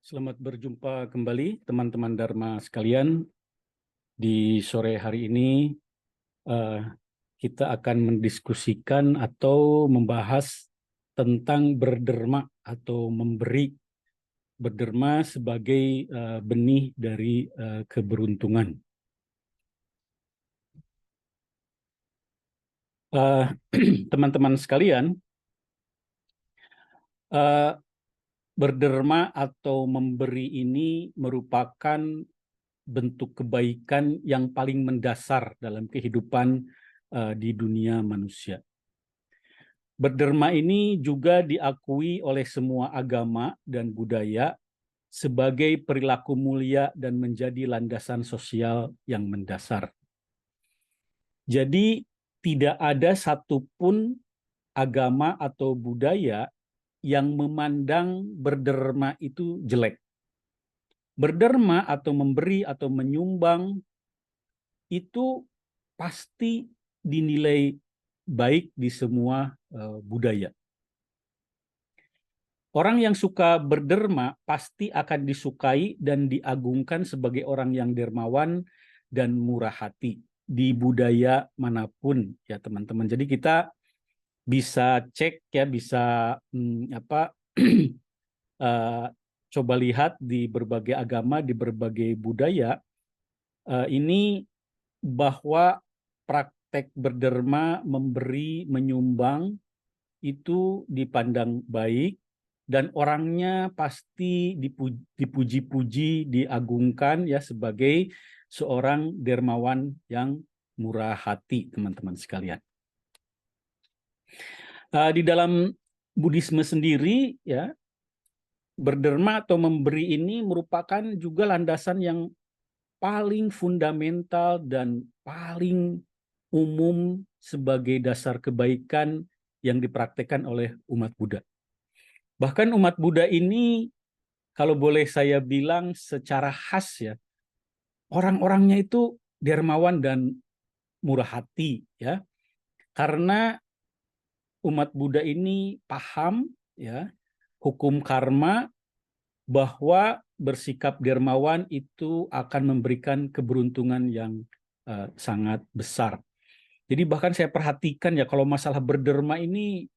Selamat berjumpa kembali teman-teman Dharma sekalian. Di sore hari ini eh, kita akan mendiskusikan atau membahas tentang berderma atau memberi. Berderma sebagai benih dari keberuntungan. Teman-teman sekalian, eh, berderma atau memberi ini merupakan bentuk kebaikan yang paling mendasar dalam kehidupan di dunia manusia. Berderma ini juga diakui oleh semua agama dan budaya sebagai perilaku mulia dan menjadi landasan sosial yang mendasar. Jadi tidak ada satupun agama atau budaya yang memandang berderma itu jelek. Berderma atau memberi atau menyumbang itu pasti dinilai baik di semua budaya. Orang yang suka berderma pasti akan disukai dan diagungkan sebagai orang yang dermawan dan murah hati di budaya manapun ya teman-teman. Jadi kita bisa cek ya, bisa coba lihat di berbagai agama, di berbagai budaya ini bahwa praktek berderma, memberi, menyumbang itu dipandang baik dan orangnya pasti dipuji-puji, diagungkan ya sebagai seorang dermawan yang murah hati, teman-teman sekalian. Di dalam Buddhisme sendiri ya, berderma atau memberi ini merupakan juga landasan yang paling fundamental dan paling umum sebagai dasar kebaikan yang dipraktekkan oleh umat Buddha. Bahkan umat Buddha ini, kalau boleh saya bilang secara khas ya, orang-orangnya itu dermawan dan murah hati ya. Karena umat Buddha ini paham ya hukum karma, bahwa bersikap dermawan itu akan memberikan keberuntungan yang sangat besar. Jadi bahkan saya perhatikan ya, kalau masalah berderma ini,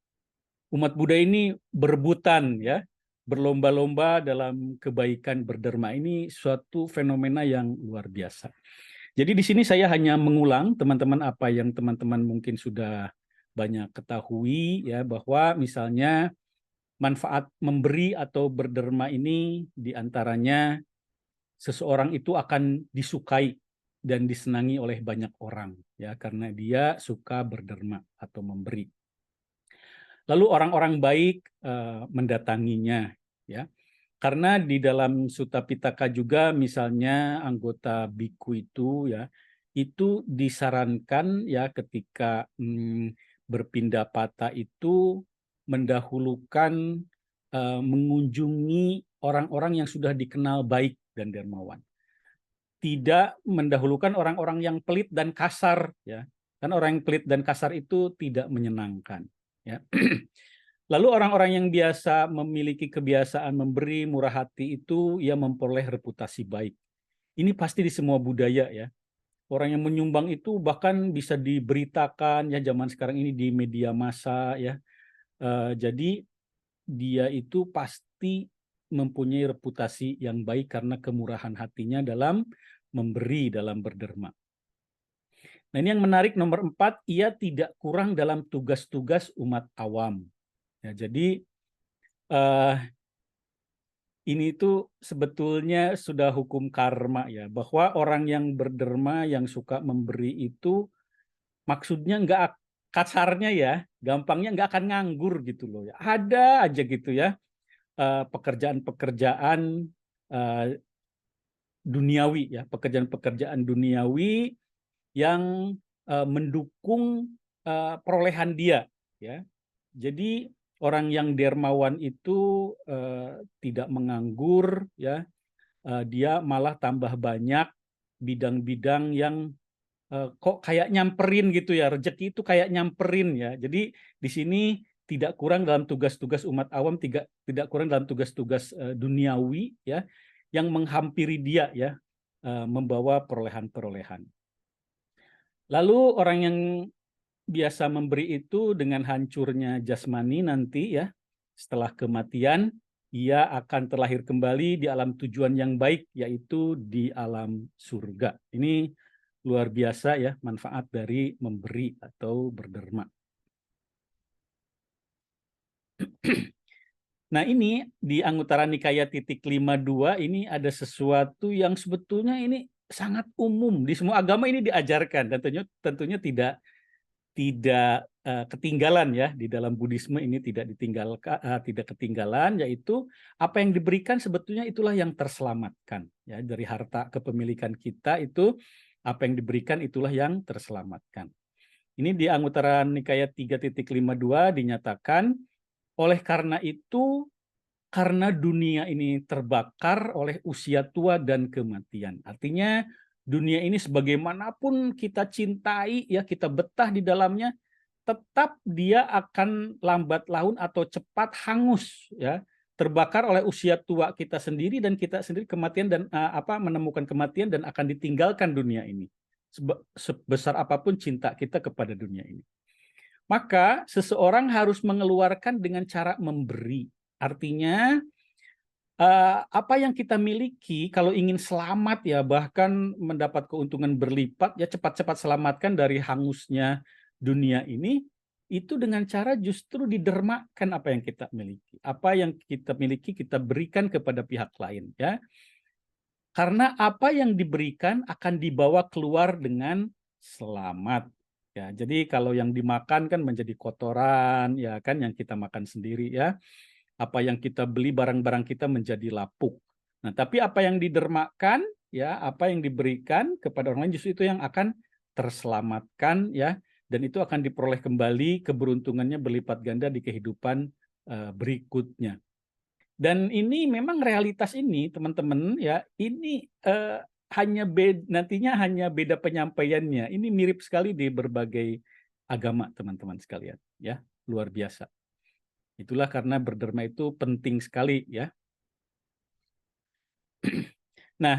umat Buddha ini berebutan ya, berlomba-lomba dalam kebaikan berderma. Ini suatu fenomena yang luar biasa. Jadi di sini saya hanya mengulang teman-teman apa yang teman-teman mungkin sudah banyak ketahui ya, bahwa misalnya manfaat memberi atau berderma ini diantaranya seseorang itu akan disukai dan disenangi oleh banyak orang ya, karena dia suka berderma atau memberi. Lalu orang-orang baik mendatanginya ya. Karena di dalam Sutta Pitaka juga misalnya anggota biku itu ya, itu disarankan ya ketika berpindah patah itu mendahulukan mengunjungi orang-orang yang sudah dikenal baik dan dermawan. Tidak mendahulukan orang-orang yang pelit dan kasar ya. Karena orang yang pelit dan kasar itu tidak menyenangkan ya. Lalu orang-orang yang biasa memiliki kebiasaan memberi, murah hati itu ia memperoleh reputasi baik. Ini pasti di semua budaya ya. Orang yang menyumbang itu bahkan bisa diberitakan ya zaman sekarang ini di media massa ya. Jadi dia itu pasti mempunyai reputasi yang baik karena kemurahan hatinya dalam memberi, dalam berderma. Nah ini yang menarik, nomor 4, ia tidak kurang dalam tugas-tugas umat awam. Ya, jadi ini tuh sebetulnya sudah hukum karma ya, bahwa orang yang berderma, yang suka memberi itu maksudnya nggak kasarnya ya, gampangnya nggak akan nganggur gitu loh ya. Ada aja gitu ya pekerjaan-pekerjaan duniawi ya, pekerjaan-pekerjaan duniawi yang mendukung perolehan dia ya. Jadi orang yang dermawan itu tidak menganggur ya, dia malah tambah banyak bidang-bidang yang kok kayak nyamperin gitu ya, rezeki itu kayak nyamperin ya. Jadi di sini tidak kurang dalam tugas-tugas umat awam, tidak kurang dalam tugas-tugas duniawi ya, yang menghampiri dia ya, membawa perolehan-perolehan. Lalu orang yang biasa memberi itu dengan hancurnya jasmani nanti ya, setelah kematian ia akan terlahir kembali di alam tujuan yang baik, yaitu di alam surga. Ini luar biasa ya manfaat dari memberi atau berderma. Nah ini di Anguttara Nikaya titik 52 ini ada sesuatu yang sebetulnya ini sangat umum di semua agama ini diajarkan, dan tentunya tidak ketinggalan ya di dalam Buddhisme ini tidak ketinggalan, yaitu apa yang diberikan sebetulnya itulah yang terselamatkan ya, dari harta kepemilikan kita itu apa yang diberikan itulah yang terselamatkan. Ini di Anguttara Nikaya 3.52 dinyatakan, oleh karena itu, karena dunia ini terbakar oleh usia tua dan kematian. Artinya dunia ini sebagaimanapun kita cintai ya, kita betah di dalamnya, tetap dia akan lambat laun atau cepat hangus ya, terbakar oleh usia tua kita sendiri, dan kita sendiri kematian dan menemukan kematian dan akan ditinggalkan dunia ini. Sebesar apapun cinta kita kepada dunia ini. Maka seseorang harus mengeluarkan dengan cara memberi. Artinya apa yang kita miliki kalau ingin selamat ya, bahkan mendapat keuntungan berlipat ya, cepat-cepat selamatkan dari hangusnya dunia ini, itu dengan cara justru didermakan apa yang kita miliki. Apa yang kita miliki kita berikan kepada pihak lain ya. Karena apa yang diberikan akan dibawa keluar dengan selamat. Ya, jadi kalau yang dimakan kan menjadi kotoran ya kan, yang kita makan sendiri ya. Apa yang kita beli, barang-barang kita menjadi lapuk. Nah, tapi apa yang didermakan ya, apa yang diberikan kepada orang lain justru itu yang akan terselamatkan ya, dan itu akan diperoleh kembali keberuntungannya berlipat ganda di kehidupan berikutnya. Dan ini memang realitas ini teman-teman ya, ini nantinya hanya beda penyampaiannya. Ini mirip sekali di berbagai agama teman-teman sekalian ya, luar biasa. Itulah karena berderma itu penting sekali ya. Nah,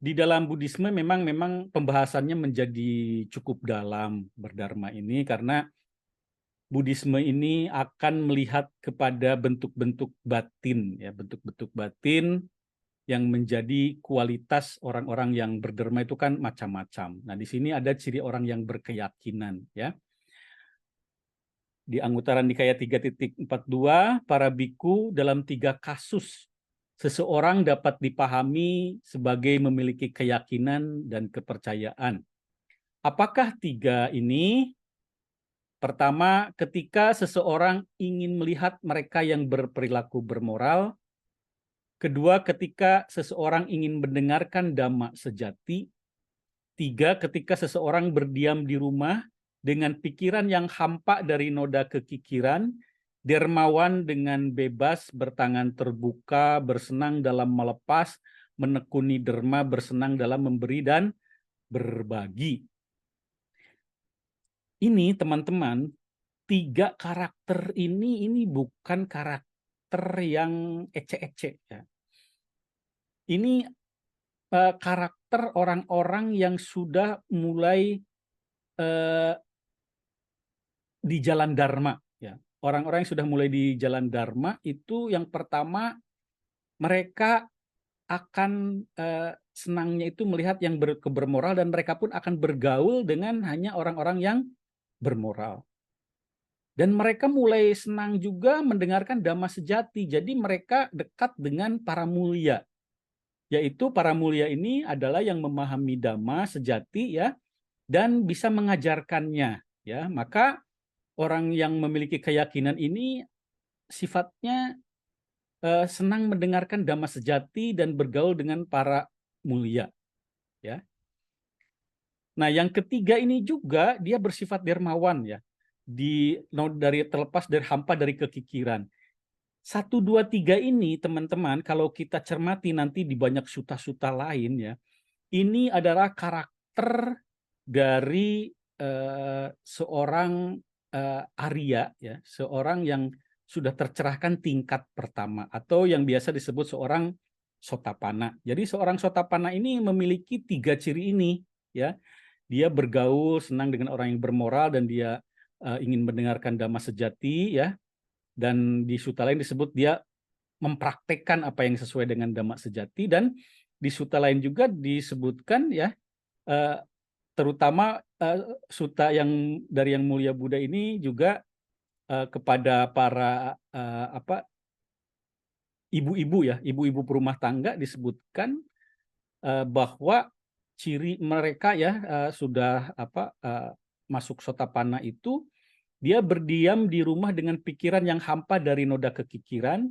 di dalam Buddhisme memang pembahasannya menjadi cukup dalam berdharma ini, karena Buddhisme ini akan melihat kepada bentuk-bentuk batin ya, bentuk-bentuk batin yang menjadi kualitas orang-orang yang berderma itu kan macam-macam. Nah, di sini ada ciri orang yang berkeyakinan ya. Di Anguttara Nikaya 3.42, para biku dalam 3 kasus seseorang dapat dipahami sebagai memiliki keyakinan dan kepercayaan. Apakah 3 ini? Pertama, ketika seseorang ingin melihat mereka yang berperilaku bermoral. Kedua, ketika seseorang ingin mendengarkan dhamma sejati. 3, ketika seseorang berdiam di rumah dengan pikiran yang hampa dari noda kekikiran, dermawan dengan bebas, bertangan terbuka, bersenang dalam melepas, menekuni derma, bersenang dalam memberi dan berbagi. Ini teman-teman, 3 karakter ini bukan karakter yang ece-ece ya. Ini karakter orang-orang yang sudah mulai di jalan dharma ya. Orang-orang yang sudah mulai di jalan dharma itu yang pertama, mereka akan senangnya itu melihat yang bermoral, dan mereka pun akan bergaul dengan hanya orang-orang yang bermoral. Dan mereka mulai senang juga mendengarkan dhamma sejati. Jadi mereka dekat dengan para mulia. Yaitu para mulia ini adalah yang memahami dhamma sejati ya, dan bisa mengajarkannya ya. Maka orang yang memiliki keyakinan ini sifatnya senang mendengarkan dhamma sejati dan bergaul dengan para mulia ya. Nah, yang ketiga ini juga dia bersifat dermawan ya. Terlepas dari hampa dari kekikiran. 1, 2, 3 ini teman-teman, kalau kita cermati nanti di banyak sutta-sutta lain ya, ini adalah karakter dari seorang Arya, ya, seorang yang sudah tercerahkan tingkat pertama atau yang biasa disebut seorang Sotapanna. Jadi seorang Sotapanna ini memiliki 3 ciri ini, ya. Dia bergaul, senang dengan orang yang bermoral, dan dia ingin mendengarkan Dhamma sejati, ya. Dan di suta lain disebut dia mempraktekkan apa yang sesuai dengan Dhamma sejati, dan di suta lain juga disebutkan, ya, terutama suta yang dari Yang Mulia Buddha ini juga kepada para ibu-ibu, ya, ibu-ibu berumah tangga disebutkan bahwa ciri mereka, ya, sudah masuk Sotapanna itu dia berdiam di rumah dengan pikiran yang hampa dari noda kekikiran,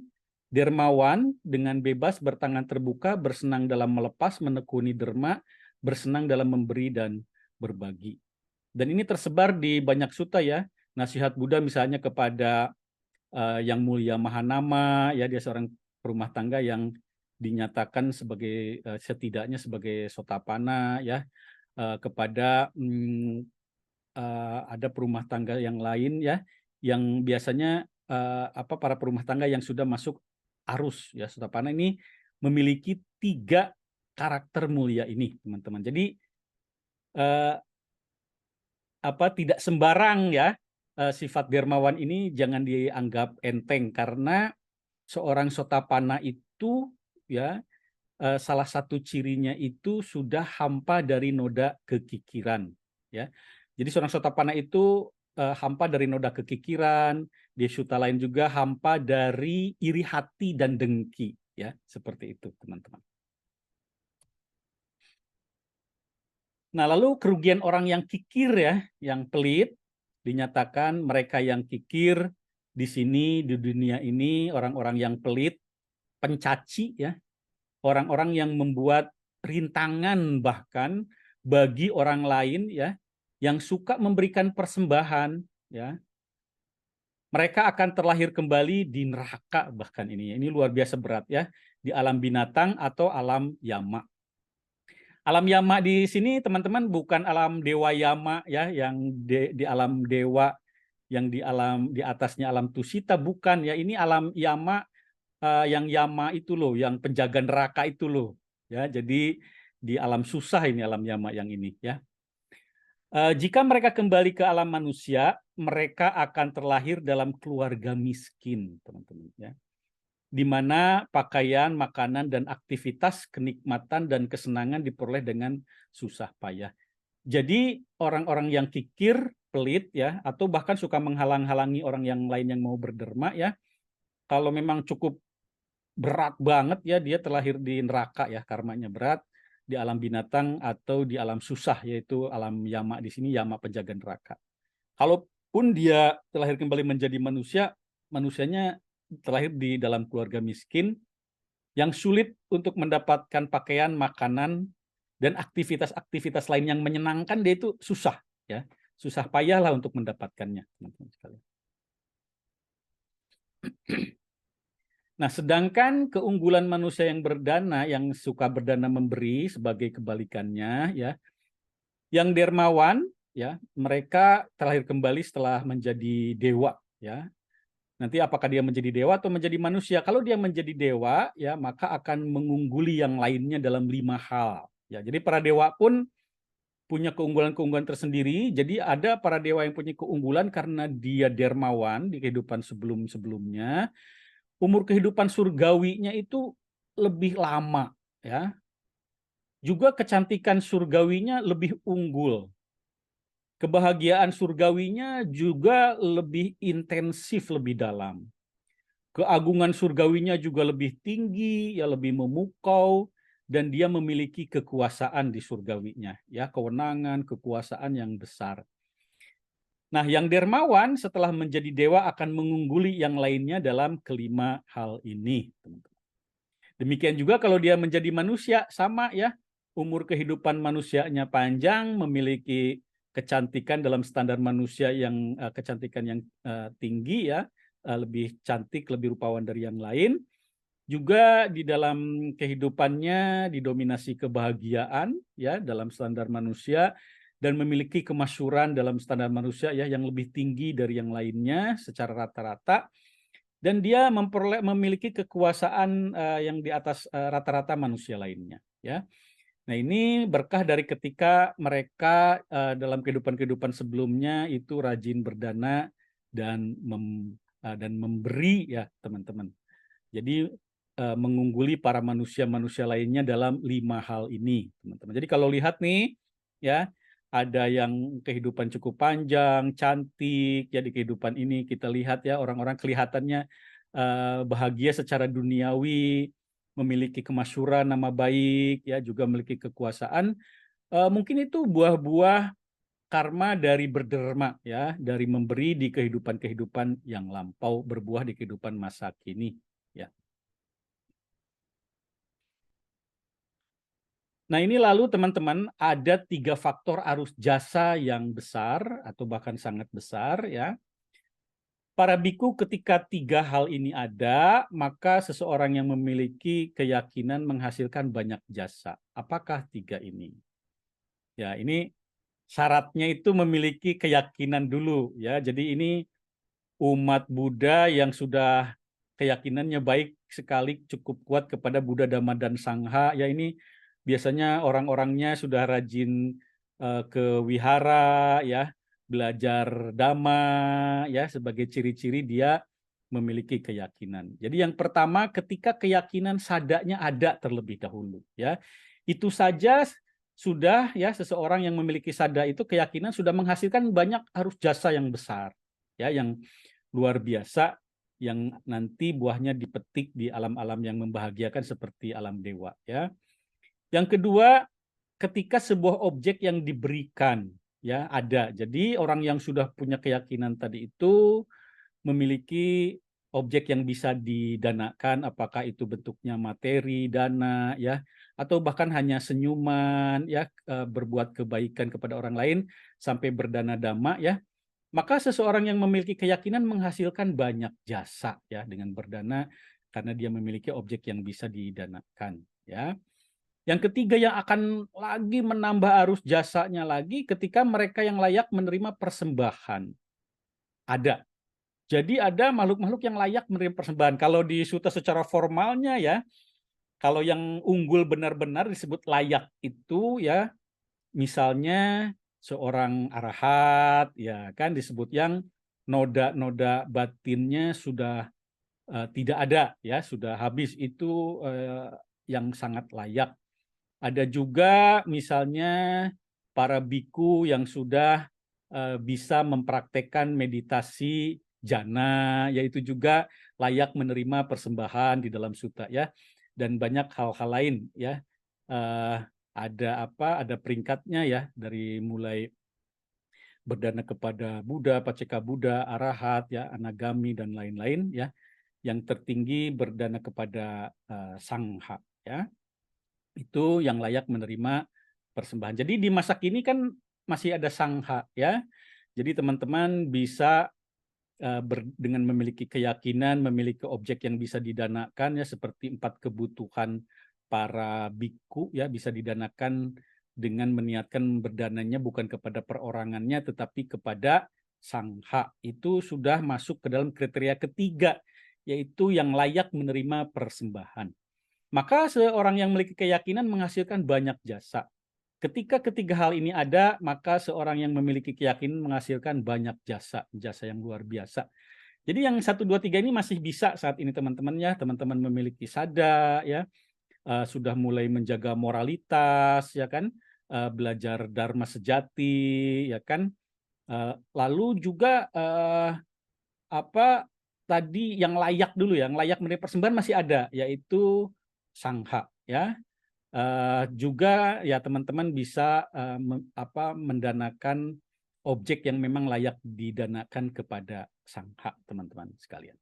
dermawan dengan bebas bertangan terbuka, bersenang dalam melepas, menekuni derma, bersenang dalam memberi dan berbagi. Dan ini tersebar di banyak sutta, ya. Nasihat Buddha misalnya kepada Yang Mulia Mahanama, ya, dia seorang perumah tangga yang dinyatakan sebagai setidaknya sebagai Sotapanna, ya, kepada ada perumah tangga yang lain, ya, yang biasanya para perumah tangga yang sudah masuk arus, ya, Sotapanna ini memiliki 3 karakter mulia ini, teman-teman. Jadi tidak sembarang, ya, sifat dermawan ini jangan dianggap enteng, karena seorang Sotapanna itu, ya, salah satu cirinya itu sudah hampa dari noda kekikiran, ya. Jadi seorang Sotapanna itu hampa dari noda kekikiran, di sutta lain juga hampa dari iri hati dan dengki, ya, seperti itu, teman-teman. Nah, lalu kerugian orang yang kikir, ya, yang pelit, dinyatakan mereka yang kikir di sini, di dunia ini, orang-orang yang pelit, pencaci, ya, orang-orang yang membuat rintangan bahkan bagi orang lain, ya, yang suka memberikan persembahan, ya. Mereka akan terlahir kembali di neraka, bahkan ini luar biasa berat, ya, di alam binatang atau alam yama. Alam yama di sini, teman-teman, bukan alam dewa yama, ya, yang di alam dewa, yang di atasnya alam tusita, bukan, ya. Ini alam yama, yang yama itu loh, yang penjaga neraka itu loh, ya. Jadi di alam susah ini alam yama yang ini, ya. Jika mereka kembali ke alam manusia, mereka akan terlahir dalam keluarga miskin, teman-teman, ya, di mana pakaian, makanan, dan aktivitas kenikmatan dan kesenangan diperoleh dengan susah payah. Jadi orang-orang yang kikir, pelit, ya, atau bahkan suka menghalang-halangi orang yang lain yang mau berderma, ya, kalau memang cukup berat banget, ya, dia terlahir di neraka, ya, karmanya berat, di alam binatang atau di alam susah, yaitu alam yama di sini, yama penjaga neraka. Kalaupun dia terlahir kembali menjadi manusia, manusianya terlahir di dalam keluarga miskin yang sulit untuk mendapatkan pakaian, makanan, dan aktivitas-aktivitas lain yang menyenangkan, dia itu susah, ya. Susah payahlah untuk mendapatkannya, teman-teman sekalian. Nah, sedangkan keunggulan manusia yang berdana, yang suka berdana memberi sebagai kebalikannya, ya, yang dermawan, ya, mereka terlahir kembali setelah menjadi dewa, ya. Nanti apakah dia menjadi dewa atau menjadi manusia? Kalau dia menjadi dewa, ya, maka akan mengungguli yang lainnya dalam 5 hal. Ya, jadi para dewa pun punya keunggulan-keunggulan tersendiri. Jadi ada para dewa yang punya keunggulan karena dia dermawan di kehidupan sebelum-sebelumnya. Umur kehidupan surgawinya itu lebih lama, ya. Juga kecantikan surgawinya lebih unggul. Kebahagiaan surgawinya juga lebih intensif, lebih dalam. Keagungan surgawinya juga lebih tinggi, ya, lebih memukau, dan dia memiliki kekuasaan di surgawinya, ya, kewenangan, kekuasaan yang besar. Nah, yang dermawan setelah menjadi dewa akan mengungguli yang lainnya dalam kelima hal ini, teman-teman. Demikian juga kalau dia menjadi manusia, sama, ya. Umur kehidupan manusianya panjang, memiliki kecantikan dalam standar manusia yang kecantikan yang tinggi, ya, lebih cantik, lebih rupawan dari yang lain. Juga di dalam kehidupannya didominasi kebahagiaan, ya, dalam standar manusia, dan memiliki kemasyhuran dalam standar manusia ya yang lebih tinggi dari yang lainnya secara rata-rata, dan dia memiliki kekuasaan yang di atas rata-rata manusia lainnya ya. Nah, ini berkah dari ketika mereka dalam kehidupan sebelumnya itu rajin berdana dan memberi ya teman-teman. Jadi mengungguli para manusia-manusia lainnya dalam 5 hal ini, teman-teman. Jadi kalau lihat nih ya, ada yang kehidupan cukup panjang, cantik ya di kehidupan ini, kita lihat ya orang-orang kelihatannya bahagia secara duniawi, memiliki kemasyhuran, nama baik, ya juga memiliki kekuasaan. Mungkin itu buah-buah karma dari berderma, ya, dari memberi di kehidupan yang lampau, berbuah di kehidupan masa kini, ya. Nah, ini lalu teman-teman ada 3 faktor arus jasa yang besar atau bahkan sangat besar, ya. Para biku ketika 3 hal ini ada, maka seseorang yang memiliki keyakinan menghasilkan banyak jasa. Apakah 3 ini? Ya, ini syaratnya itu memiliki keyakinan dulu ya. Jadi ini umat Buddha yang sudah keyakinannya baik sekali, cukup kuat kepada Buddha, Dhamma, dan Sangha. Ya, ini biasanya orang-orangnya sudah rajin ke wihara ya, belajar Dhamma ya, sebagai ciri-ciri dia memiliki keyakinan. Jadi yang pertama, ketika keyakinan sadanya ada terlebih dahulu ya. Itu saja sudah ya, seseorang yang memiliki sada itu keyakinan sudah menghasilkan banyak arus jasa yang besar ya, yang luar biasa, yang nanti buahnya dipetik di alam-alam yang membahagiakan seperti alam dewa ya. Yang kedua, ketika sebuah objek yang diberikan ya ada. Jadi orang yang sudah punya keyakinan tadi itu memiliki objek yang bisa didanakan, apakah itu bentuknya materi, dana ya, atau bahkan hanya senyuman ya, berbuat kebaikan kepada orang lain sampai berdana dhamma ya. Maka seseorang yang memiliki keyakinan menghasilkan banyak jasa ya dengan berdana, karena dia memiliki objek yang bisa didanakan ya. Yang ketiga yang akan lagi menambah arus jasanya lagi ketika mereka yang layak menerima persembahan. Ada. Jadi ada makhluk-makhluk yang layak menerima persembahan. Kalau di suta secara formalnya ya, kalau yang unggul benar-benar disebut layak itu ya, misalnya seorang arahat ya kan, disebut yang noda-noda batinnya sudah tidak ada ya, sudah habis, itu yang sangat layak. Ada juga misalnya para biku yang sudah bisa mempraktekkan meditasi jana, yaitu juga layak menerima persembahan di dalam sutta ya, dan banyak hal-hal lain ya. Ada peringkatnya ya, dari mulai berdana kepada Buddha, Paceka Buddha, Arahat ya, Anagami dan lain-lain ya. Yang tertinggi berdana kepada Sangha ya. Itu yang layak menerima persembahan. Jadi di masa kini kan masih ada Sangha ya. Jadi teman-teman bisa dengan memiliki keyakinan, memiliki objek yang bisa didanakan ya, seperti 4 kebutuhan para biku ya, bisa didanakan dengan meniatkan berdananya bukan kepada perorangannya tetapi kepada Sangha. Itu sudah masuk ke dalam kriteria ketiga, yaitu yang layak menerima persembahan. Maka seorang yang memiliki keyakinan menghasilkan banyak jasa. Ketika ketiga hal ini ada, maka seorang yang memiliki keyakinan menghasilkan banyak jasa, jasa yang luar biasa. Jadi yang 1, 2, 3 ini masih bisa saat ini teman-teman ya, teman-teman memiliki sada ya, sudah mulai menjaga moralitas ya kan, belajar dharma sejati ya kan. Lalu juga apa tadi yang layak dulu ya, yang layak menerima persembahan masih ada, yaitu Sangha ya. Juga ya teman-teman bisa mendanakan objek yang memang layak didanakan kepada Sangha, teman-teman sekalian.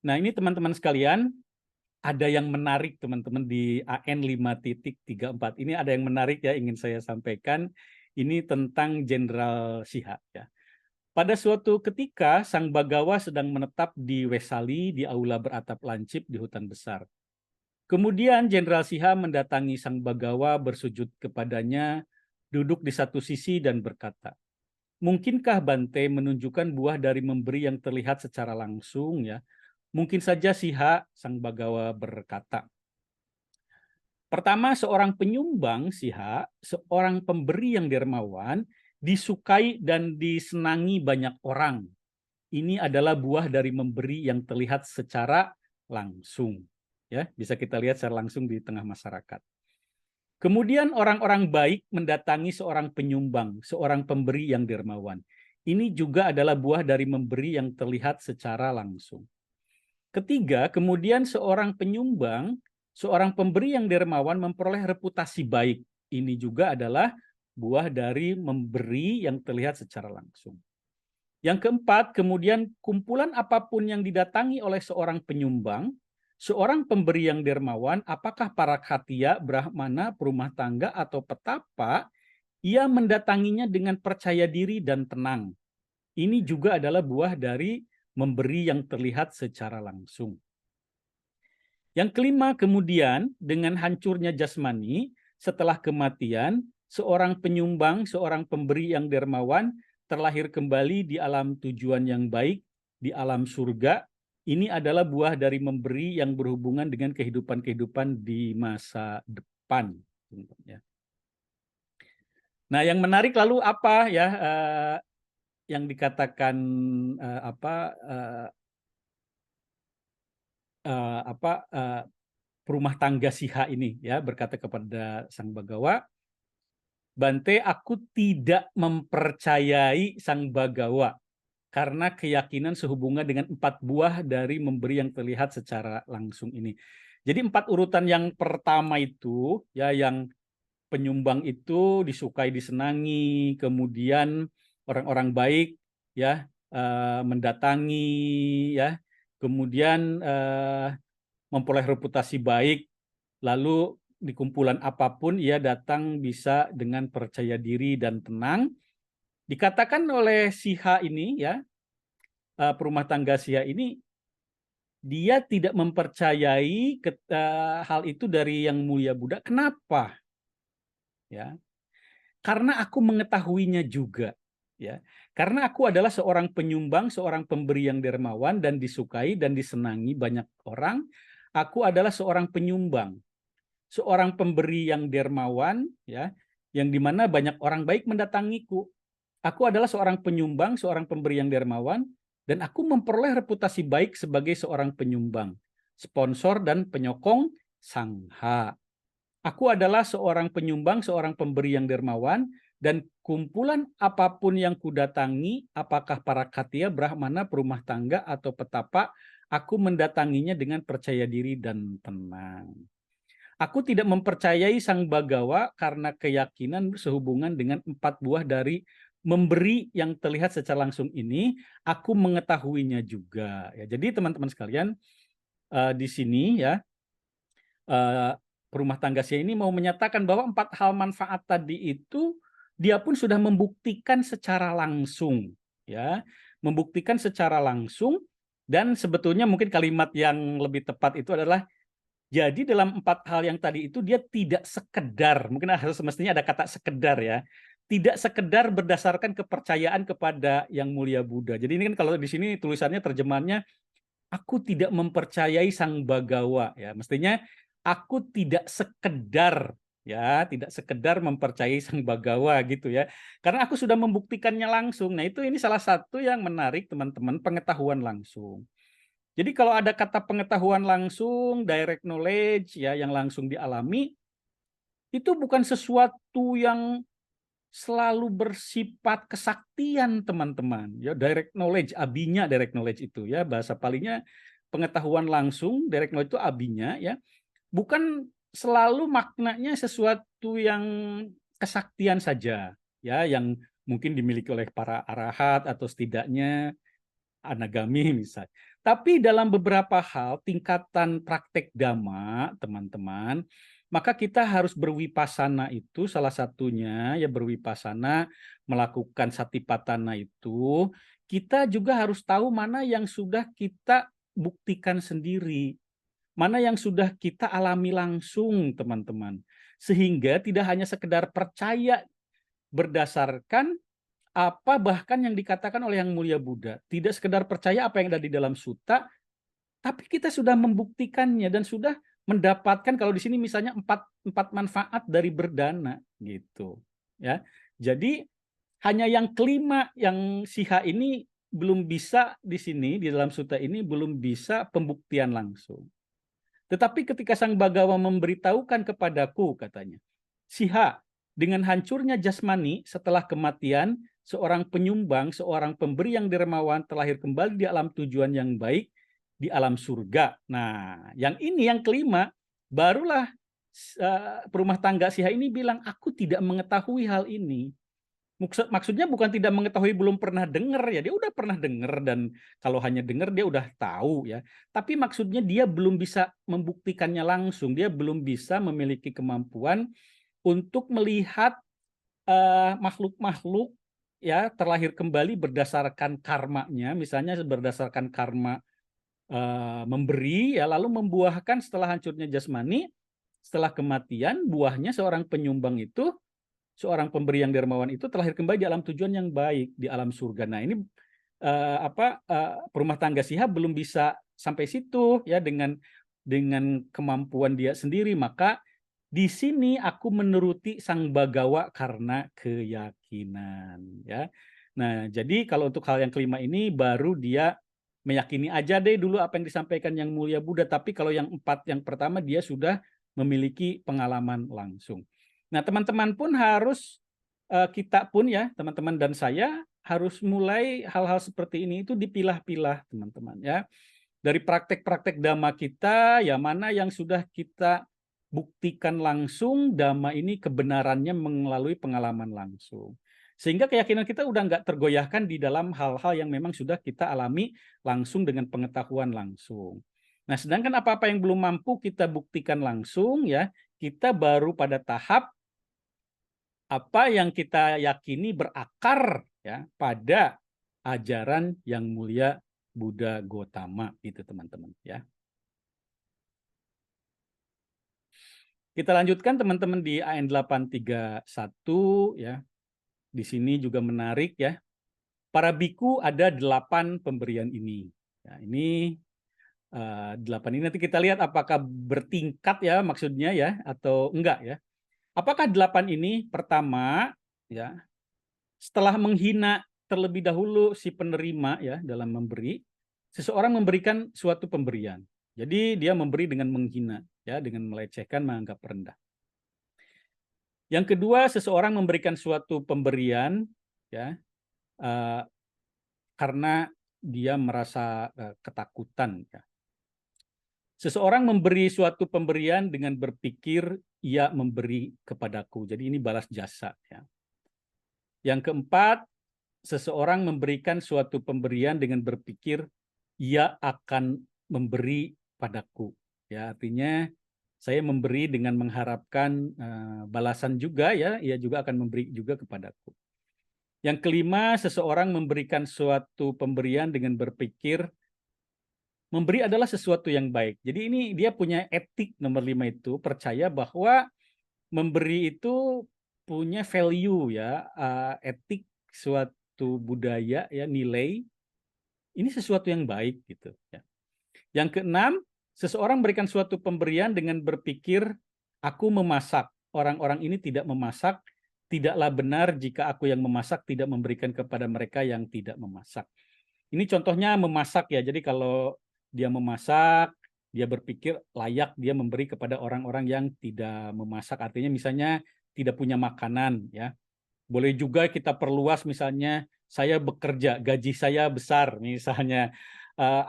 Nah, ini teman-teman sekalian, ada yang menarik teman-teman di AN 5.34. Ini ada yang menarik ya, ingin saya sampaikan. Ini tentang Jenderal Siha ya. Pada suatu ketika, Sang Bagawa sedang menetap di Wesali, di aula beratap lancip di hutan besar. Kemudian Jenderal Siha mendatangi Sang Bagawa, bersujud kepadanya, duduk di satu sisi dan berkata, "Mungkinkah Bante menunjukkan buah dari memberi yang terlihat secara langsung?" Ya, mungkin saja Siha, Sang Bagawa berkata. Pertama, seorang penyumbang Siha, seorang pemberi yang dermawan, disukai dan disenangi banyak orang. Ini adalah buah dari memberi yang terlihat secara langsung. Ya, bisa kita lihat secara langsung di tengah masyarakat. Kemudian orang-orang baik mendatangi seorang penyumbang, seorang pemberi yang dermawan. Ini juga adalah buah dari memberi yang terlihat secara langsung. Ketiga, kemudian seorang penyumbang, seorang pemberi yang dermawan memperoleh reputasi baik. Ini juga adalah buah dari memberi yang terlihat secara langsung. Yang keempat, kemudian kumpulan apapun yang didatangi oleh seorang penyumbang, seorang pemberi yang dermawan, apakah para khatija, brahmana, perumah tangga, atau petapa, ia mendatanginya dengan percaya diri dan tenang. Ini juga adalah buah dari memberi yang terlihat secara langsung. Yang kelima, kemudian dengan hancurnya jasmani, setelah kematian, seorang penyumbang, seorang pemberi yang dermawan, terlahir kembali di alam tujuan yang baik, di alam surga. Ini adalah buah dari memberi yang berhubungan dengan kehidupan-kehidupan di masa depan. Nah, yang menarik lalu apa ya yang dikatakan perumah tangga Siha ini ya berkata kepada Sang Bagawa, "Bante, aku tidak mempercayai Sang Bagawa karena keyakinan sehubungan dengan 4 buah dari memberi yang terlihat secara langsung ini." Jadi 4 urutan yang pertama itu ya, yang penyumbang itu disukai disenangi, kemudian orang-orang baik ya mendatangi ya, kemudian memperoleh reputasi baik, lalu di kumpulan apapun ia datang bisa dengan percaya diri dan tenang. Dikatakan oleh Siha ini ya, perumah tangga Siha ini, dia tidak mempercayai hal itu dari Yang Mulia Buddha. Kenapa? Ya, karena aku mengetahuinya juga. Ya, karena aku adalah seorang penyumbang, seorang pemberi yang dermawan dan disukai dan disenangi banyak orang. Aku adalah seorang penyumbang, seorang pemberi yang dermawan, ya, yang dimana banyak orang baik mendatangiku. Aku adalah seorang penyumbang, seorang pemberi yang dermawan, dan aku memperoleh reputasi baik sebagai seorang penyumbang, sponsor dan penyokong sangha. Aku adalah seorang penyumbang, seorang pemberi yang dermawan, dan kumpulan apapun yang kudatangi, apakah para khatija, brahmana, perumah tangga, atau petapa, aku mendatanginya dengan percaya diri dan tenang. Aku tidak mempercayai Sang Bagawa karena keyakinan sehubungan dengan 4 buah dari memberi yang terlihat secara langsung ini. Aku mengetahuinya juga. Ya, jadi teman-teman sekalian, di sini ya, perumah tangga Sia ini mau menyatakan bahwa 4 hal manfaat tadi itu dia pun sudah membuktikan secara langsung, ya, membuktikan secara langsung. Dan sebetulnya mungkin kalimat yang lebih tepat itu adalah, jadi dalam 4 hal yang tadi itu dia tidak sekedar, mungkin harus semestinya ada kata sekedar ya, tidak sekedar berdasarkan kepercayaan kepada Yang Mulia Buddha. Jadi ini kan kalau di sini tulisannya terjemahannya, aku tidak mempercayai Sang Bagawa ya. Mestinya aku tidak sekedar ya, tidak sekedar mempercayai Sang Bagawa gitu ya. Karena aku sudah membuktikannya langsung. Nah, itu ini salah satu yang menarik teman-teman, pengetahuan langsung. Jadi kalau ada kata pengetahuan langsung, direct knowledge ya, yang langsung dialami, itu bukan sesuatu yang selalu bersifat kesaktian teman-teman. Ya, direct knowledge, abinya direct knowledge itu ya, bahasa palingnya pengetahuan langsung, direct knowledge itu abinya ya. Bukan selalu maknanya sesuatu yang kesaktian saja ya, yang mungkin dimiliki oleh para arahat atau setidaknya anagami misalnya. Tapi dalam beberapa hal tingkatan praktek dhamma, teman-teman, maka kita harus berwipasana, itu salah satunya ya, berwipasana, melakukan satipatthana itu, kita juga harus tahu mana yang sudah kita buktikan sendiri, mana yang sudah kita alami langsung, teman-teman. Sehingga tidak hanya sekedar percaya berdasarkan apa bahkan yang dikatakan oleh Yang Mulia Buddha. Tidak sekedar percaya apa yang ada di dalam sutta, tapi kita sudah membuktikannya dan sudah mendapatkan, kalau di sini misalnya empat manfaat dari berdana gitu ya. Jadi hanya yang kelima, yang siha ini belum bisa di sini di dalam sutta ini belum bisa pembuktian langsung. Tetapi ketika Sang Bagawa memberitahukan kepadaku, katanya, siha, dengan hancurnya jasmani setelah kematian, seorang penyumbang, seorang pemberi yang dermawan terlahir kembali di alam tujuan yang baik, di alam surga. Nah, yang ini, yang kelima, barulah perumah tangga siha ini bilang, aku tidak mengetahui hal ini. Maksudnya bukan tidak mengetahui, belum pernah dengar ya, dia udah pernah dengar, dan kalau hanya dengar dia udah tahu ya. Tapi maksudnya dia belum bisa membuktikannya langsung, dia belum bisa memiliki kemampuan untuk melihat makhluk-makhluk ya terlahir kembali berdasarkan karmanya, misalnya berdasarkan karma memberi ya, lalu membuahkan setelah hancurnya jasmani, setelah kematian, buahnya seorang penyumbang itu, seorang pemberi yang dermawan itu terlahir kembali di alam tujuan yang baik, di alam surga. Nah, ini perumah tangga siha belum bisa sampai situ ya, dengan kemampuan dia sendiri. Maka di sini aku menuruti Sang Bagawa karena keyakinan ya. Nah, jadi kalau untuk hal yang kelima ini baru dia meyakini aja deh dulu apa yang disampaikan Yang Mulia Buddha, tapi kalau yang empat yang pertama dia sudah memiliki pengalaman langsung. Nah, teman-teman pun harus, kita pun ya, teman-teman dan saya harus mulai hal-hal seperti ini itu dipilah-pilah, teman-teman ya. Dari praktek-praktek dhamma kita, ya mana yang sudah kita buktikan langsung dhamma ini kebenarannya melalui pengalaman langsung. Sehingga keyakinan kita udah nggak tergoyahkan di dalam hal-hal yang memang sudah kita alami langsung dengan pengetahuan langsung. Nah, sedangkan apa-apa yang belum mampu kita buktikan langsung ya, kita baru pada tahap apa yang kita yakini berakar ya pada ajaran Yang Mulia Buddha Gotama itu, teman-teman ya. Kita lanjutkan teman-teman di AN 831 ya. Di sini juga menarik ya. Para biku ada 8 pemberian ini. Ya, ini 8 ini nanti kita lihat apakah bertingkat ya maksudnya ya atau enggak ya. Apakah 8 ini? Pertama ya, setelah menghina terlebih dahulu si penerima ya dalam memberi, seseorang memberikan suatu pemberian. Jadi dia memberi dengan menghina ya, dengan melecehkan, menganggap rendah. Yang kedua, seseorang memberikan suatu pemberian ya karena dia merasa ketakutan ya. Seseorang memberi suatu pemberian dengan berpikir ia memberi kepadaku. Jadi ini balas jasa ya. Yang keempat, seseorang memberikan suatu pemberian dengan berpikir ia akan memberi padaku. Ya, artinya saya memberi dengan mengharapkan balasan juga ya, ia juga akan memberi juga kepadaku. Yang kelima, seseorang memberikan suatu pemberian dengan berpikir memberi adalah sesuatu yang baik. Jadi ini dia punya etik nomor 5 itu, percaya bahwa memberi itu punya value ya, etik suatu budaya ya, nilai. Ini sesuatu yang baik gitu ya. Yang keenam, seseorang berikan suatu pemberian dengan berpikir aku memasak. Orang-orang ini tidak memasak, tidaklah benar jika aku yang memasak tidak memberikan kepada mereka yang tidak memasak. Ini contohnya memasak ya. Jadi kalau dia memasak, dia berpikir layak dia memberi kepada orang-orang yang tidak memasak. Artinya misalnya tidak punya makanan ya. Boleh juga kita perluas, misalnya saya bekerja, gaji saya besar misalnya,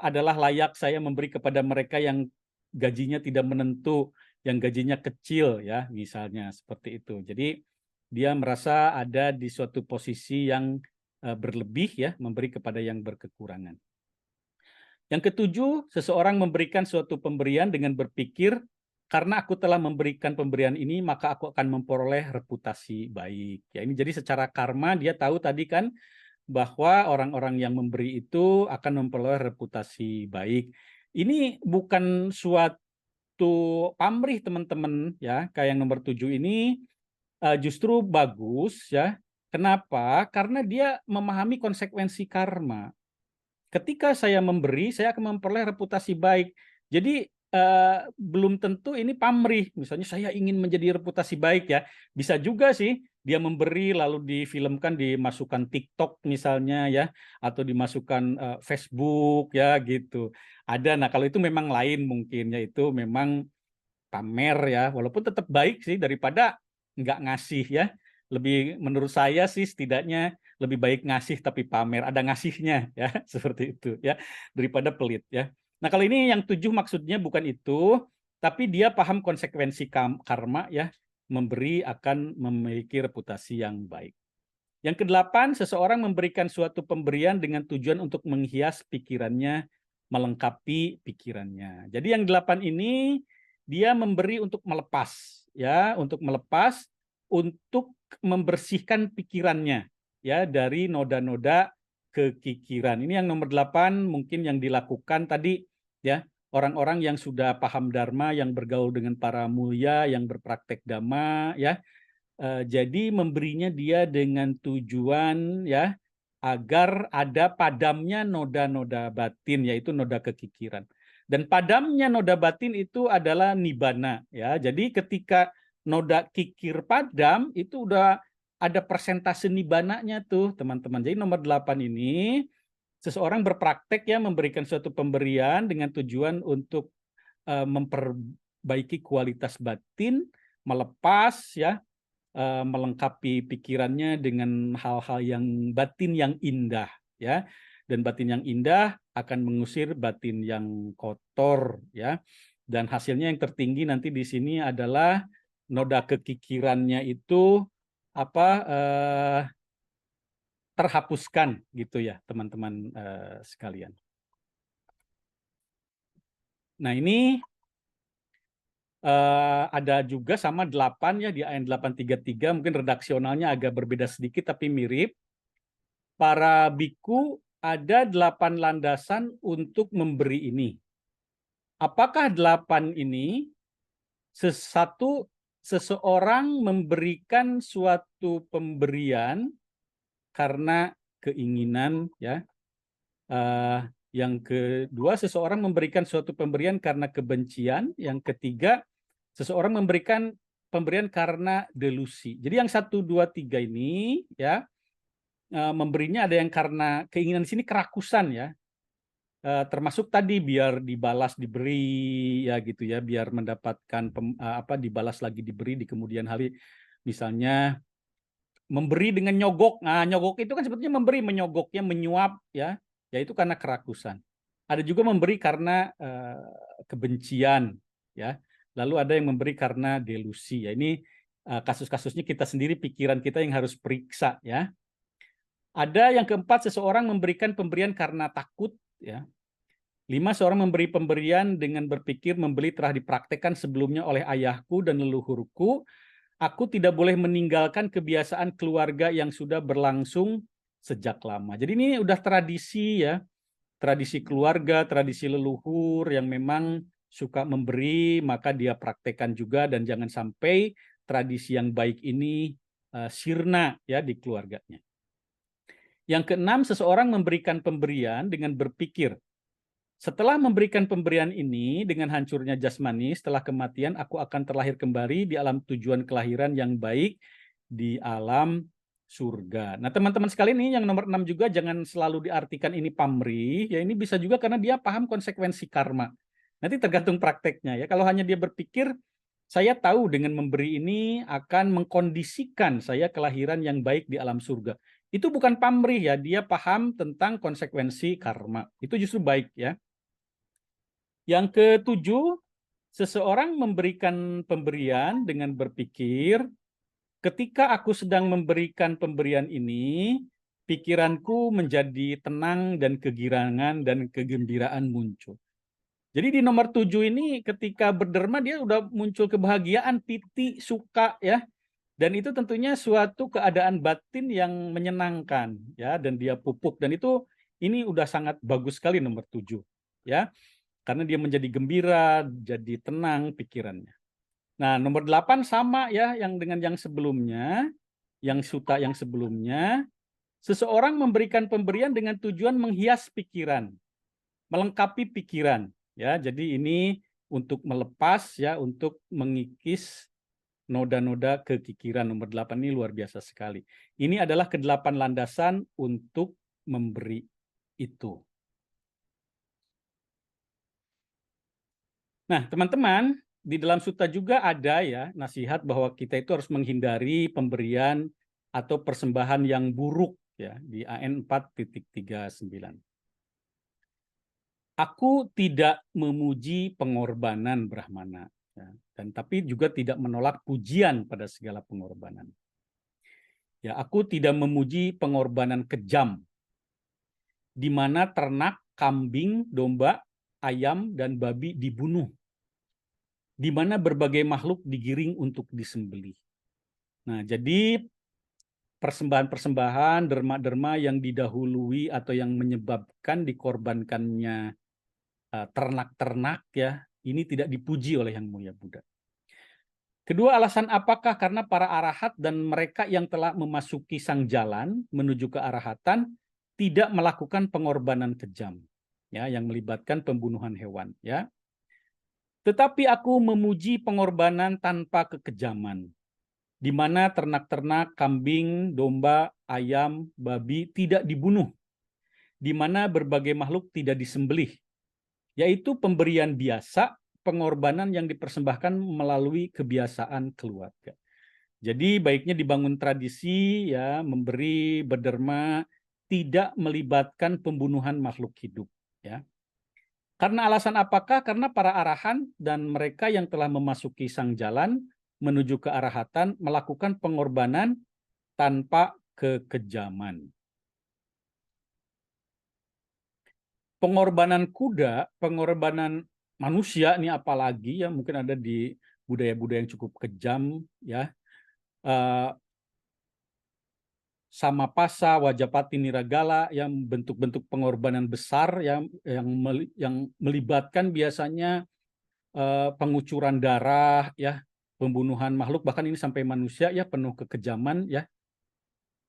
adalah layak saya memberi kepada mereka yang gajinya tidak menentu, yang gajinya kecil ya, misalnya seperti itu. Jadi dia merasa ada di suatu posisi yang berlebih ya, memberi kepada yang berkekurangan. Yang ketujuh, seseorang memberikan suatu pemberian dengan berpikir, karena aku telah memberikan pemberian ini, maka aku akan memperoleh reputasi baik. Ya, ini jadi secara karma dia tahu tadi kan bahwa orang-orang yang memberi itu akan memperoleh reputasi baik. Ini bukan suatu untuk pamrih teman-teman ya, kayak yang nomor 7 ini justru bagus ya. Kenapa? Karena dia memahami konsekuensi karma. Ketika saya memberi, saya akan memperoleh reputasi baik. Jadi belum tentu ini pamrih. Misalnya saya ingin menjadi reputasi baik ya. Bisa juga sih dia memberi lalu difilmkan, dimasukkan TikTok misalnya ya, atau dimasukkan Facebook ya gitu. Ada. Nah kalau itu memang lain mungkin, yaitu memang pamer ya, walaupun tetap baik sih daripada nggak ngasih ya. Lebih menurut saya sih setidaknya lebih baik ngasih tapi pamer, ada ngasihnya ya, seperti itu ya, daripada pelit ya. Nah kalau ini yang 7 maksudnya bukan itu, tapi dia paham konsekuensi karma ya, memberi akan memiliki reputasi yang baik. Yang kedelapan, seseorang memberikan suatu pemberian dengan tujuan untuk menghias pikirannya, melengkapi pikirannya. Jadi yang 8 ini dia memberi untuk melepas ya, untuk melepas, untuk membersihkan pikirannya ya dari noda-noda kekikiran. Ini yang nomor 8 mungkin yang dilakukan tadi ya, orang-orang yang sudah paham dharma, yang bergaul dengan para mulia, yang berpraktek dhamma ya. Jadi memberinya dia dengan tujuan ya, agar ada padamnya noda-noda batin, yaitu noda kekikiran. Dan padamnya noda batin itu adalah nibbana ya. Jadi ketika noda kikir padam itu udah ada persentase nibbananya tuh teman-teman. Jadi nomor 8 ini seseorang berpraktek ya, memberikan suatu pemberian dengan tujuan untuk memperbaiki kualitas batin, melepas ya, melengkapi pikirannya dengan hal-hal yang batin yang indah ya, dan batin yang indah akan mengusir batin yang kotor ya, dan hasilnya yang tertinggi nanti di sini adalah noda kekikirannya itu terhapuskan gitu ya teman-teman sekalian. Nah ini ada juga sama 8 ya, di ayat 833, mungkin redaksionalnya agak berbeda sedikit tapi mirip. Para biku ada 8 landasan untuk memberi ini. Apakah 8 ini? Seseorang memberikan suatu pemberian karena keinginan ya. Yang kedua, seseorang memberikan suatu pemberian karena kebencian. Yang ketiga, seseorang memberikan pemberian karena delusi. Jadi yang 1, 2, 3 ini ya, memberinya ada yang karena keinginan di sini kerakusan ya. Termasuk tadi biar dibalas diberi ya gitu ya, biar mendapatkan dibalas lagi diberi di kemudian hari. Misalnya memberi dengan nyogok. Nah, nyogok itu kan sebetulnya memberi, menyogoknya, menyuap ya. Ya itu karena kerakusan. Ada juga memberi karena kebencian ya. Lalu ada yang memberi karena delusi ya. Ini kasus-kasusnya kita sendiri, pikiran kita yang harus periksa ya. Ada yang keempat, seseorang memberikan pemberian karena takut ya. 5, seorang memberi pemberian dengan berpikir membeli telah dipraktekkan sebelumnya oleh ayahku dan leluhurku. Aku tidak boleh meninggalkan kebiasaan keluarga yang sudah berlangsung sejak lama. Jadi ini udah tradisi ya, tradisi keluarga, tradisi leluhur yang memang suka memberi, maka dia praktekkan juga, dan jangan sampai tradisi yang baik ini sirna ya di keluarganya. Yang keenam, seseorang memberikan pemberian dengan berpikir, setelah memberikan pemberian ini dengan hancurnya jasmani, setelah kematian aku akan terlahir kembali di alam tujuan kelahiran yang baik, di alam surga. Nah teman-teman sekalian, ini yang nomor 6 juga jangan selalu diartikan ini pamrih, ya ini bisa juga karena dia paham konsekuensi karma. Nanti tergantung prakteknya ya. Kalau hanya dia berpikir, saya tahu dengan memberi ini akan mengkondisikan saya kelahiran yang baik di alam surga. Itu bukan pamrih ya, dia paham tentang konsekuensi karma. Itu justru baik ya. Yang ketujuh, seseorang memberikan pemberian dengan berpikir, ketika aku sedang memberikan pemberian ini, pikiranku menjadi tenang dan kegirangan dan kegembiraan muncul. Jadi di nomor 7 ini ketika berderma dia udah muncul kebahagiaan, piti, suka ya. Dan itu tentunya suatu keadaan batin yang menyenangkan ya, dan dia pupuk, dan itu ini udah sangat bagus sekali nomor 7 ya. Karena dia menjadi gembira, jadi tenang pikirannya. Nah, nomor 8 sama ya yang dengan yang sebelumnya, yang sutta yang sebelumnya. Seseorang memberikan pemberian dengan tujuan menghias pikiran, melengkapi pikiran. Ya, jadi ini untuk melepas ya, untuk mengikis noda-noda kekikiran. Nomor 8 ini luar biasa sekali. Ini adalah ke-8 landasan untuk memberi itu. Nah, teman-teman, di dalam sutta juga ada ya nasihat bahwa kita itu harus menghindari pemberian atau persembahan yang buruk ya di AN 4.39. Aku tidak memuji pengorbanan Brahmana, ya, dan tapi juga tidak menolak pujian pada segala pengorbanan. Ya, aku tidak memuji pengorbanan kejam, di mana ternak, kambing, domba, ayam, dan babi dibunuh, di mana berbagai makhluk digiring untuk disembelih. Nah, jadi persembahan-persembahan, derma-derma yang didahului atau yang menyebabkan dikorbankannya ternak-ternak ya, ini tidak dipuji oleh Yang Mulia Buddha. Kedua alasan apakah? Karena para arahat dan mereka yang telah memasuki sang jalan menuju ke arahatan tidak melakukan pengorbanan kejam ya yang melibatkan pembunuhan hewan ya. Tetapi aku memuji pengorbanan tanpa kekejaman, di mana ternak-ternak, kambing, domba, ayam, babi tidak dibunuh, di mana berbagai makhluk tidak disembelih, yaitu pemberian biasa, pengorbanan yang dipersembahkan melalui kebiasaan keluarga. Jadi baiknya dibangun tradisi ya, memberi, berderma, tidak melibatkan pembunuhan makhluk hidup ya. Karena alasan apakah? Karena para arahan dan mereka yang telah memasuki sang jalan menuju ke arahatan melakukan pengorbanan tanpa kekejaman. Pengorbanan kuda, pengorbanan manusia ini apalagi ya, mungkin ada di budaya-budaya yang cukup kejam ya. Samapasa, Wajapati, Niragala yang bentuk-bentuk pengorbanan besar yang melibatkan biasanya pengucuran darah ya, pembunuhan makhluk, bahkan ini sampai manusia ya, penuh kekejaman ya.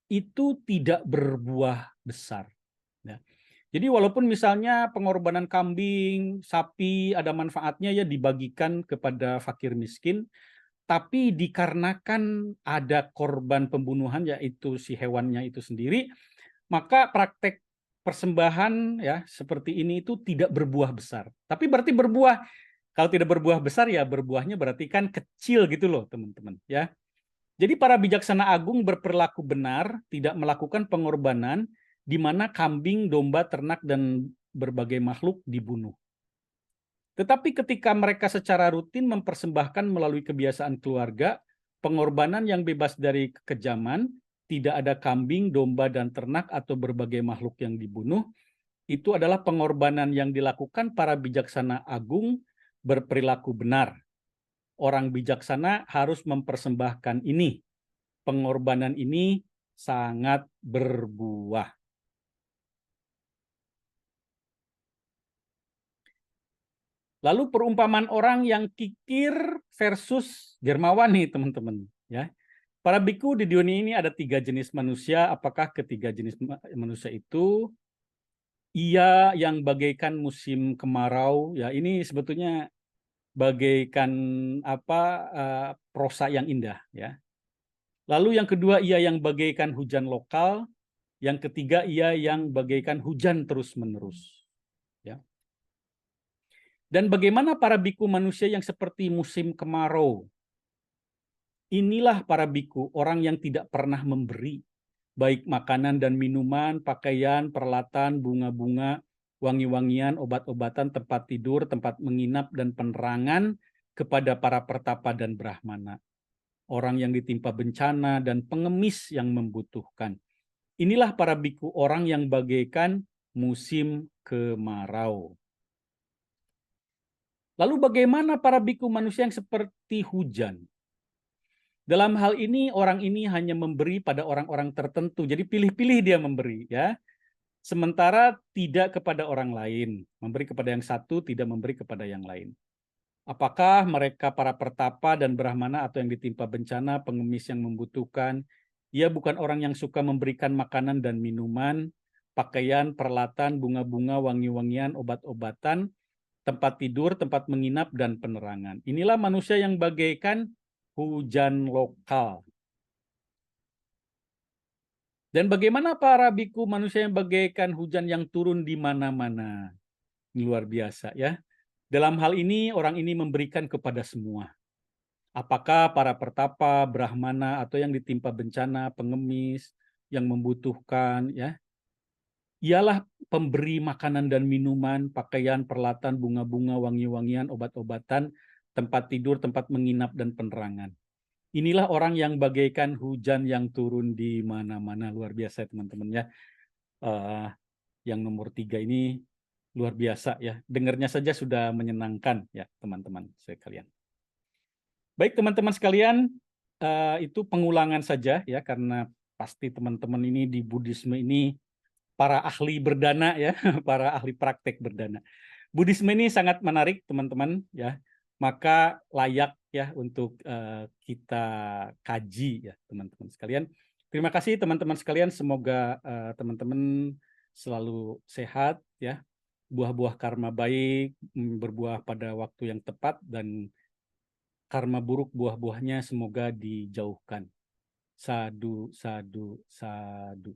Itu tidak berbuah besar ya. Jadi walaupun misalnya pengorbanan kambing, sapi ada manfaatnya ya, dibagikan kepada fakir miskin, tapi dikarenakan ada korban pembunuhan yaitu si hewannya itu sendiri, maka praktek persembahan ya seperti ini itu tidak berbuah besar. Tapi berarti berbuah, kalau tidak berbuah besar ya berbuahnya berarti kan kecil gitu loh teman-teman ya. Jadi para bijaksana agung berperilaku benar, tidak melakukan pengorbanan di mana kambing, domba, ternak, dan berbagai makhluk dibunuh. Tetapi ketika mereka secara rutin mempersembahkan melalui kebiasaan keluarga, pengorbanan yang bebas dari kekejaman, tidak ada kambing, domba, dan ternak atau berbagai makhluk yang dibunuh, itu adalah pengorbanan yang dilakukan para bijaksana agung berperilaku benar. Orang bijaksana harus mempersembahkan ini. Pengorbanan ini sangat berbuah. Lalu perumpamaan orang yang kikir versus dermawan nih teman-teman ya. Para biku di dunia ini ada 3 jenis manusia. Apakah ketiga jenis manusia itu? Ia yang bagaikan musim kemarau ya, ini sebetulnya bagaikan prosa yang indah ya. Lalu yang kedua ia yang bagaikan hujan lokal, yang ketiga ia yang bagaikan hujan terus-menerus ya. Dan bagaimana para biku manusia yang seperti musim kemarau? Inilah para biku, orang yang tidak pernah memberi, baik makanan dan minuman, pakaian, peralatan, bunga-bunga, wangi-wangian, obat-obatan, tempat tidur, tempat menginap, dan penerangan kepada para pertapa dan brahmana. Orang yang ditimpa bencana dan pengemis yang membutuhkan. Inilah para biku, orang yang bagaikan musim kemarau. Lalu bagaimana para biku manusia yang seperti hujan? Dalam hal ini orang ini hanya memberi pada orang-orang tertentu. Jadi pilih-pilih dia memberi ya. sementara tidak kepada orang lain, memberi kepada yang satu, tidak memberi kepada yang lain. Apakah mereka para pertapa dan brahmana atau yang ditimpa bencana, pengemis yang membutuhkan, ia bukan orang yang suka memberikan makanan dan minuman, pakaian, peralatan, bunga-bunga, wangi-wangian, obat-obatan, tempat tidur, tempat menginap, dan penerangan. Inilah manusia yang bagaikan hujan lokal. Dan bagaimana para biku manusia yang bagaikan hujan yang turun di mana-mana? Luar biasa ya. Dalam hal ini orang ini memberikan kepada semua. Apakah para pertapa, brahmana, atau yang ditimpa bencana, pengemis, yang membutuhkan, ya, ialah pemberi makanan dan minuman, pakaian, peralatan, bunga-bunga, wangi-wangian, obat-obatan, tempat tidur, tempat menginap, dan penerangan. Inilah orang yang bagaikan hujan yang turun di mana-mana. Luar biasa teman-teman ya. Yang nomor 3 ini luar biasa ya. Dengarnya saja sudah menyenangkan ya teman-teman sekalian. Baik teman-teman sekalian, itu pengulangan saja ya, karena pasti teman-teman ini di Buddhisme ini para ahli berdana ya, para ahli praktek berdana. Buddhisme ini sangat menarik teman-teman ya, maka layak ya untuk kita kaji ya teman-teman sekalian. Terima kasih teman-teman sekalian, semoga teman-teman selalu sehat ya, buah-buah karma baik berbuah pada waktu yang tepat, dan karma buruk buah-buahnya semoga dijauhkan. Sadu, sadu, sadu.